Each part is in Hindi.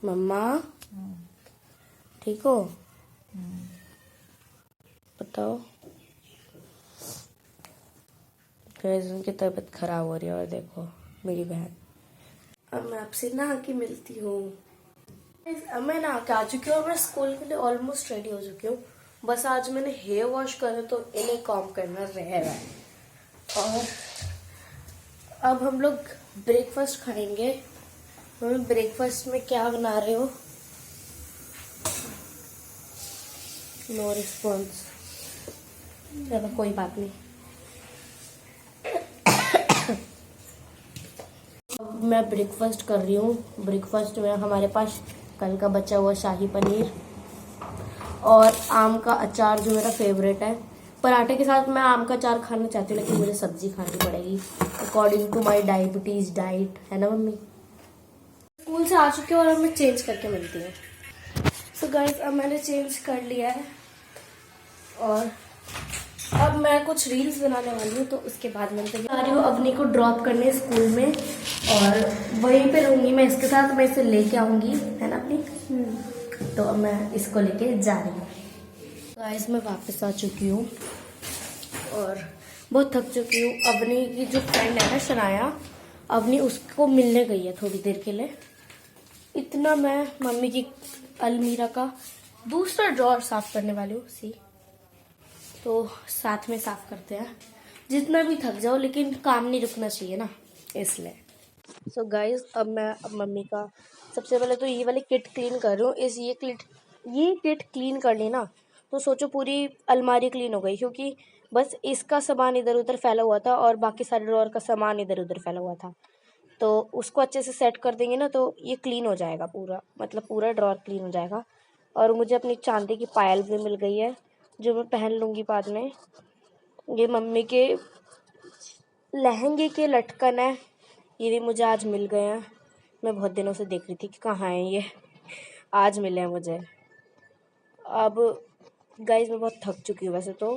मम्मा ठीक हो? बताओ। गाइस उनकी तबीयत खराब हो रही है और देखो मेरी बहन। अब मैं आपसे नहा के मिलती हूँ। अब मैं नहा के आ चुकी हूँ और मैं स्कूल के लिए ऑलमोस्ट रेडी हो चुकी हूँ। बस आज मैंने हेयर वॉश करा तो इन्हें काम करना रह रहा है। और अब हम लोग ब्रेकफास्ट खाएंगे। मम्मी ब्रेकफास्ट में क्या बना रहे हो? No response. चलो कोई बात नहीं। अब मैं ब्रेकफास्ट कर रही हूँ। ब्रेकफास्ट में हमारे पास कल का बचा हुआ शाही पनीर और आम का अचार जो मेरा फेवरेट है। पराठे के साथ मैं आम का अचार खाना चाहती हूँ लेकिन मुझे सब्जी खानी पड़ेगी according to my diabetes diet, है ना मम्मी? स्कूल से आ चुके और अब मैं चेंज करके मिलती हूँ। सो गाइस अब मैंने चेंज कर लिया है और अब मैं कुछ रील्स बनाने वाली हूँ तो उसके बाद मैं आ रही हूँ अवनी को ड्रॉप करने स्कूल में और वहीं पे रहूंगी मैं इसके साथ। मैं इसे लेके आऊंगी, है ना अपनी? तो अब मैं इसको लेके जा रही हूँ। गाइस मैं वापस आ चुकी हूँ और बहुत थक चुकी हूँ। अवनी की जो फ्रेंड है ना शनाया, अवनी उसको मिलने गई है थोड़ी देर के लिए। इतना मैं मम्मी की अलमीरा का दूसरा ड्रॉर साफ करने वाली हूँ। सी तो साथ में साफ करते हैं। जितना भी थक जाओ लेकिन काम नहीं रुकना चाहिए ना, इसलिए। सो गाइस अब मैं मम्मी का सबसे पहले तो ये वाली किट क्लीन कर रही हूँ। ये किट क्लीन कर ली ना तो सोचो पूरी अलमारी क्लीन हो गई, क्योंकि बस इसका सामान इधर उधर फैला हुआ था और बाकी सारे ड्रॉर का सामान इधर उधर फैला हुआ था। तो उसको अच्छे से सेट कर देंगे ना तो ये क्लीन हो जाएगा पूरा, मतलब पूरा ड्रॉर क्लीन हो जाएगा। और मुझे अपनी चांदी की पायल भी मिल गई है जो मैं पहन लूँगी बाद में। ये मम्मी के लहंगे के लटकन है, ये भी मुझे आज मिल गए हैं। मैं बहुत दिनों से देख रही थी कि कहाँ है ये, आज मिले हैं मुझे। अब गाइस मैं बहुत थक चुकी हूँ वैसे तो,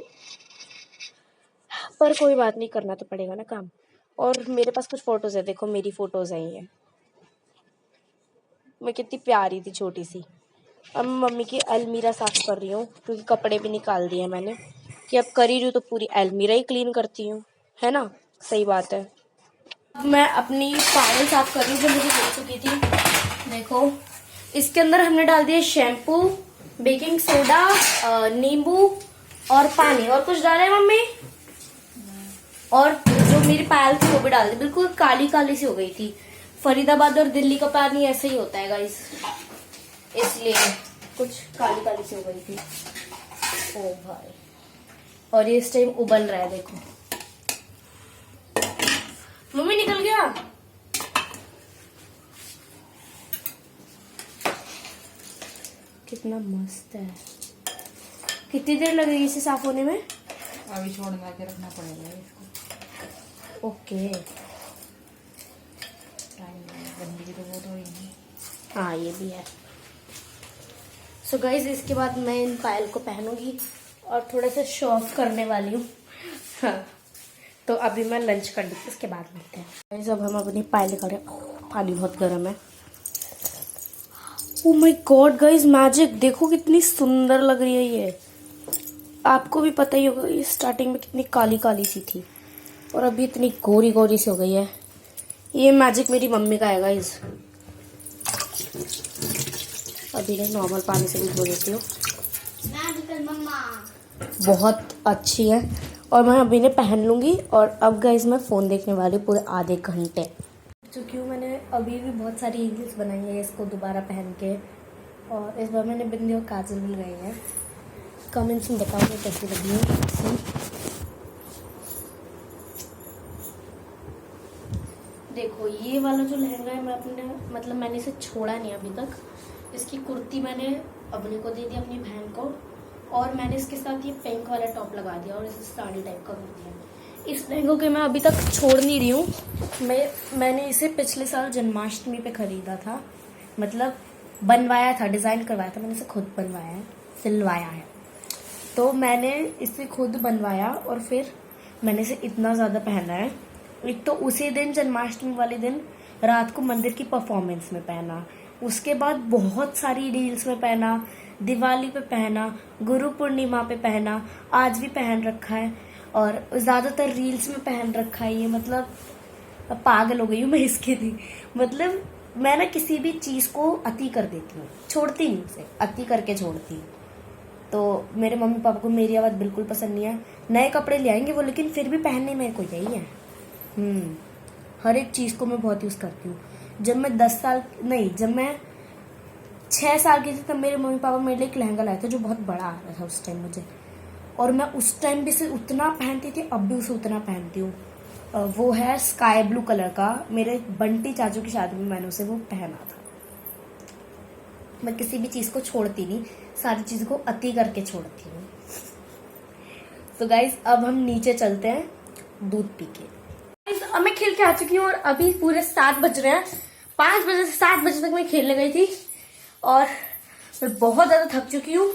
पर कोई बात नहीं, करना तो पड़ेगा ना काम। और मेरे पास कुछ फ़ोटोज़ है, देखो मेरी फ़ोटोज़ हैं ये। मैं कितनी प्यारी थी छोटी सी। अब मम्मी की अलमीरा साफ़ कर रही हूँ क्योंकि कपड़े भी निकाल दिए मैंने कि अब कर ही रही हूँ तो पूरी अलमीरा ही क्लीन करती हूँ, है ना? सही बात है। अब मैं अपनी पायल साफ़ कर रही हूँ जो मुझे मिल चुकी थी। देखो इसके अंदर हमने डाल दिया शैम्पू, बेकिंग सोडा, नींबू और पानी। और कुछ डाला है मम्मी? और जो मेरी पायल थी वो भी डाल दी। बिल्कुल काली काली सी हो गई थी। फरीदाबाद और दिल्ली का पानी ऐसे ही होता है गाइस, इसलिए कुछ काली काली सी हो गई थी। ओ भाई, और ये इस टाइम उबल रहा है देखो। मम्मी निकल गया। कितना मस्त है। कितनी देर लगेगी इसे साफ होने में? अभी छोड़ना के रखना पड़ेगा इसको। ओके गंदगी तो बहुत हो रही है। हाँ ये भी है। सो गाइज इसके बाद मैं इन पायल को पहनूंगी और थोड़ा सा शो ऑफ करने वाली हूँ। हाँ तो अभी मैं लंच कर लूँ, इसके बाद मिलते हैं। गाइज अब हम अपनी पायल निकाल रहे हैं। पानी बहुत गर्म है। Oh my God guys, magic! देखो कितनी सुंदर लग रही है ये। आपको भी पता ही होगा ये स्टार्टिंग में कितनी काली काली सी थी और अभी इतनी गोरी गोरी सी हो गई है। ये मैजिक मेरी मम्मी का है गाइज। अभी मैं नॉर्मल पानी से भी धो देती हूँ। बहुत अच्छी है और मैं अभी ने पहन लूँगी। और अब गाइज मैं फ़ोन देखने वाली पूरे आधे घंटे। चूँकि मैंने अभी भी बहुत सारी रील्स बनाई है इसको दोबारा पहन के, और इस बार मैंने बिंदी और काजल भी लगाई है। कमेंट्स में बताओ कि कैसी लगी है। देखो ये वाला जो लहंगा है मैं अपने मतलब मैंने इसे छोड़ा नहीं अभी तक। इसकी कुर्ती मैंने अवनी को दे दी, अपनी बहन को, और मैंने इसके साथ ये पिंक वाला टॉप लगा दिया और इसे साड़ी टाइप का कर दिया। इस लहंगों के मैं अभी तक छोड़ नहीं रही हूँ। मैंने इसे पिछले साल जन्माष्टमी पे खरीदा था, मतलब बनवाया था, डिज़ाइन करवाया था। मैंने इसे खुद बनवाया है, सिलवाया है। तो मैंने इसे खुद बनवाया और फिर मैंने इसे इतना ज़्यादा पहना है। एक तो उसी दिन जन्माष्टमी वाले दिन रात को मंदिर की परफॉर्मेंस में पहना, उसके बाद बहुत सारी रील्स में पहना, दिवाली पे पहना, गुरु पूर्णिमा पे पहना, आज भी पहन रखा है और ज्यादातर रील्स में पहन रखा है ये। मतलब पागल हो गई हूँ मैं इसके लिए। मतलब मैं ना किसी भी चीज को अति कर देती हूँ, छोड़ती नहीं उसे, अति करके छोड़ती हूँ। तो मेरे मम्मी पापा को मेरी आवाज बिल्कुल पसंद नहीं है। नए कपड़े ले आएंगे वो, लेकिन फिर भी पहनने में को यही है। हर एक चीज को मैं बहुत यूज करती हूँ। जब मैं 10 साल नहीं, जब मैं 6 साल की थी तब मेरे मम्मी पापा मेरे लिए एक लहंगा लाए थे जो बहुत बड़ा आ रहा था उस टाइम मुझे, और मैं उस टाइम भी से उतना पहनती थी, अब भी उसे उतना पहनती हूँ। वो है स्काई ब्लू कलर का। मेरे बंटी चाचू की शादी में मैंने उसे वो पहना था। मैं किसी भी चीज को छोड़ती नहीं, सारी चीजों को अति करके छोड़ती हूँ। तो गाइज अब हम नीचे चलते हैं दूध पी के। अब मैं खेल के आ चुकी हूँ और अभी पूरे 7 बज रहे हैं। 5 बजे से 7 बजे तक मैं खेलने गई थी और मैं बहुत ज्यादा थक चुकी हूँ।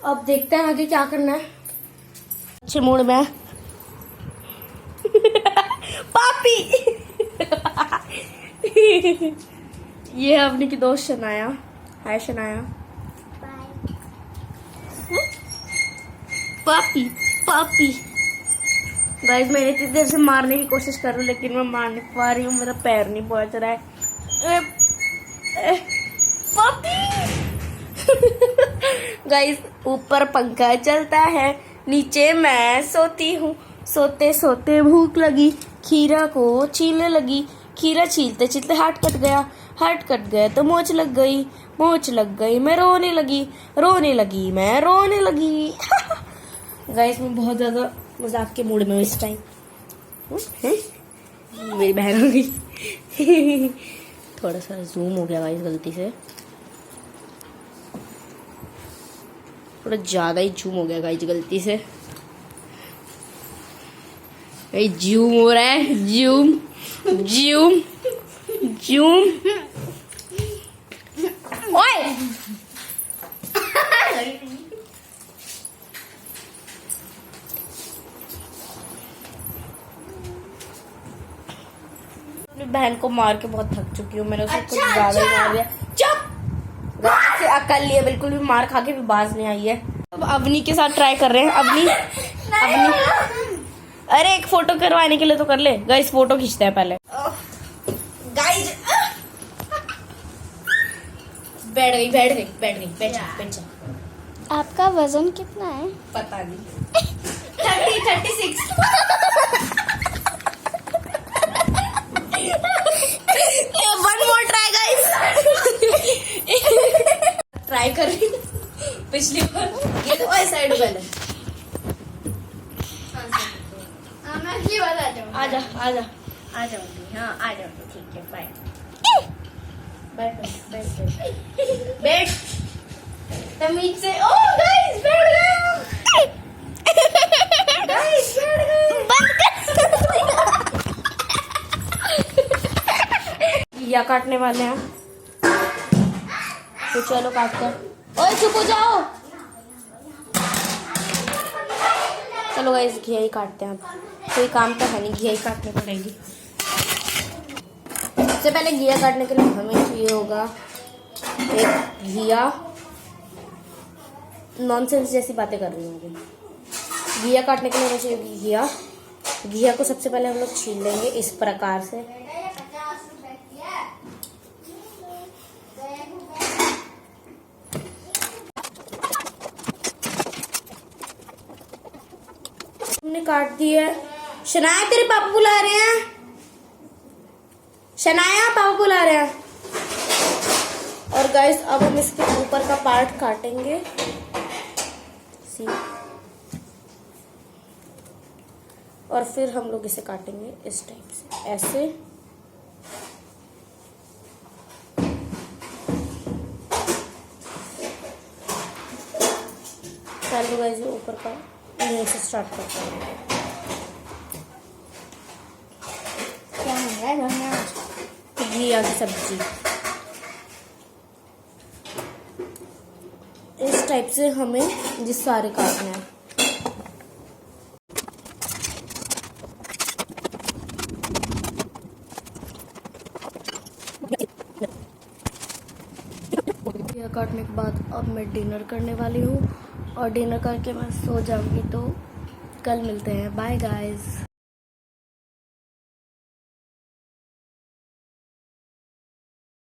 अब देखते हैं आगे क्या करना है। अच्छे मूड में पापी ये है अपनी की दोस्त शनाया। हाय शनाया। पापी पापी। गाइस मैं इतनी देर से मारने की कोशिश कर रही हूँ लेकिन मैं मार नहीं पा रही हूँ, मेरा पैर नहीं पहुंच रहा है। पापी गाइस ऊपर पंखा चलता है, नीचे मैं सोती हूँ। सोते सोते भूख लगी, खीरा को छीलने लगी, खीरा छीलते छीलते हाथ कट गया, हाथ कट गया तो मोच लग गई, मोच लग गई मैं रोने लगी, रोने लगी मैं रोने लगी। गाइस मैं बहुत ज्यादा मजाक के मूड में हूँ इस टाइम। मेरी बहन हो गई। थोड़ा सा जूम हो गया गाइस गलती से, थोड़ा ज्यादा ही जूम हो गया गाइस गलती से। जूम हो रहा है, जूम जूम जूम। ओए अपनी बहन को मार के बहुत थक चुकी हूँ। मैंने उसे कुछ ज्यादा ही मार दिया। चुप। घर से अकल लिए बिल्कुल भी मार खा के भी बाज नहीं आई है। अब अवनी के साथ ट्राई कर रहे हैं। अवनी अरे एक फोटो करवाने के लिए तो कर ले। गाइस फोटो खींचते हैं पहले। गाइस बैठ गई बैठ गई बैठ गई बैठ जा बैठ जा। आपका वजन कितना है? पता नहीं। 36। One more try guys. Try कर रही हूँ पिछली बार। ये तो ऐसा साइड पहले आजा आजा आ जाऊंगी। हाँ आ जाऊंगी, ठीक है बाय। बैठ बैठ बैठ तमीज से। ओ गाइस बैठ गए, गाइस बैठ गए। या काटने वाले हैं तो चलो काट कर। ओए चुप हो जाओ। चलो गाइस घिया ही काटते हैं। कोई काम तो है नहीं, घिया ही काटनी पड़ेगी। सबसे पहले घिया काटने के लिए हमें चाहिए होगा एक घिया। नॉनसेंस जैसी बातें कर रही हूँ। घिया काटने के लिए हमें चाहिए घिया। घिया को सबसे पहले हम लोग छील लेंगे इस प्रकार से। हमने काट दी है। शनाया तेरे पापा बुला रहे हैं। शनाया पापा बुला रहे हैं। और गाइस अब हम इसके ऊपर का पार्ट काटेंगे। सी और फिर हम लोग इसे काटेंगे इस टाइप से, ऐसे। चलो गाइस ऊपर का यहीं से स्टार्ट करते हैं। क्या हो रहा है? घिया की सब्जी। इस टाइप से हमें जिस सारे काटने हैं। हेयर काटने के बाद अब मैं डिनर करने वाली हूँ और डिनर करके मैं सो जाऊँगी। तो कल मिलते हैं, बाय गाइस।